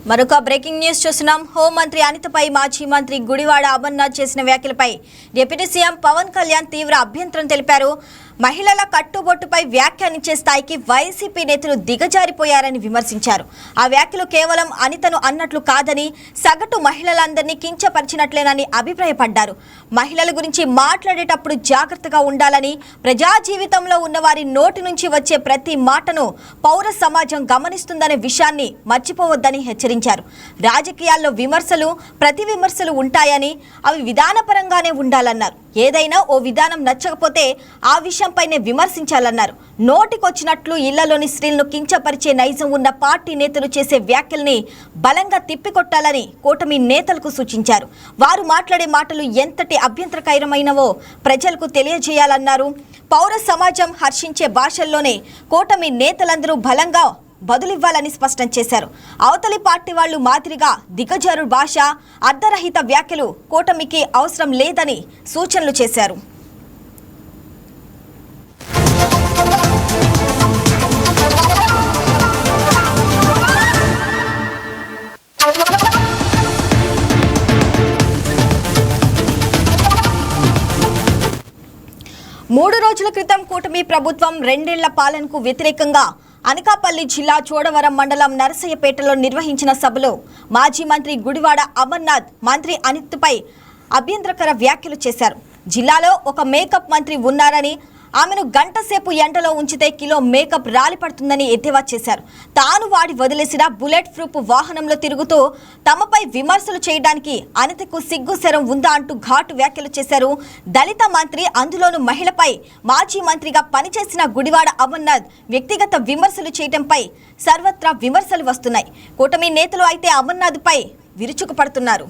మరొక breaking news చూస్తున్నాం. హోంమంత్రి అనితపై మాజీ మంత్రి గుడివాడ అమర్నాథ్ చేసిన వ్యాఖ్యలపై డిప్యూటీ సీఎం పవన్ కళ్యాణ్ తీవ్ర అభ్యంతరం తెలిపారు. మహిళల కట్టుబొట్టుపై వ్యాఖ్యానించే స్థాయికి వైసీపీ నేతలు దిగజారిపోయారని విమర్శించారు. ఆ వ్యాఖ్యలు కేవలం అనితను అన్నట్లు కాదని, సగటు మహిళలందరినీ కించపరిచినట్లేనని అభిప్రాయపడ్డారు. మహిళల గురించి మాట్లాడేటప్పుడు జాగ్రత్తగా ఉండాలని, ప్రజా జీవితంలో ఉన్న వారి నోటి నుంచి వచ్చే ప్రతి మాటను పౌర సమాజం గమనిస్తుందనే విషయాన్ని మర్చిపోవద్దని హెచ్చరించారు. రాజకీయాల్లో విమర్శలు, ప్రతి విమర్శలు ఉంటాయని, అవి విధానపరంగానే ఉండాలన్నారు. ఏదైనా ఓ విధానం నచ్చకపోతే ఆ విషయంపైనే విమర్శించాలన్నారు. నోటికొచ్చినట్లు ఇళ్లలోని స్త్రీలను కించపరిచే నైజం ఉన్న పార్టీ నేతలు చేసే వ్యాఖ్యల్ని బలంగా తిప్పికొట్టాలని కూటమి నేతలకు సూచించారు. వారు మాట్లాడే మాటలు ఎంతటి అభ్యంతరకరమైనవో ప్రజలకు తెలియజేయాలన్నారు. పౌర సమాజం హర్షించే భాషల్లోనే కూటమి నేతలందరూ బలంగా బదులివ్వాలని స్పష్టం చేశారు. అవతలి పార్టీ వాళ్లు మాదిరిగా దిగజారు భాష, అర్ధరహిత వ్యాఖ్యలు కూటమికి అవసరం లేదని సూచనలు చేశారు. మూడు రోజుల క్రితం కూటమి ప్రభుత్వం 2 ఏళ్ల పాలనకు వ్యతిరేకంగా అనకాపల్లి జిల్లా చోడవరం మండలం నరసయ్యపేటలో నిర్వహించిన సభలో మాజీ మంత్రి గుడివాడ అమర్నాథ్ మంత్రి అనితపై అభ్యంతరకర వ్యాఖ్యలు చేశారు. జిల్లాలో ఒక మేకప్ మంత్రి ఉన్నారని, ఆమెను గంట సేపు ఎండలో ఉంచితే కిలో మేకప్ రాలిపడుతుందని ఎద్దేవా చేశారు. తాను వాడి వదిలేసిన బుల్లెట్ ప్రూఫ్ వాహనంలో తిరుగుతూ తమపై విమర్శలు చేయడానికి అనితకు సిగ్గుశరం ఉందా అంటూ ఘాటు వ్యాఖ్యలు చేశారు. దళిత మంత్రి, అందులోనూ మహిళపై మాజీ మంత్రిగా పనిచేసిన గుడివాడ అమర్నాథ్ వ్యక్తిగత విమర్శలు చేయడంపై సర్వత్రా విమర్శలు వస్తున్నాయి. కూటమి నేతలు అయితే అమర్నాథ్పై విరుచుకుపడుతున్నారు.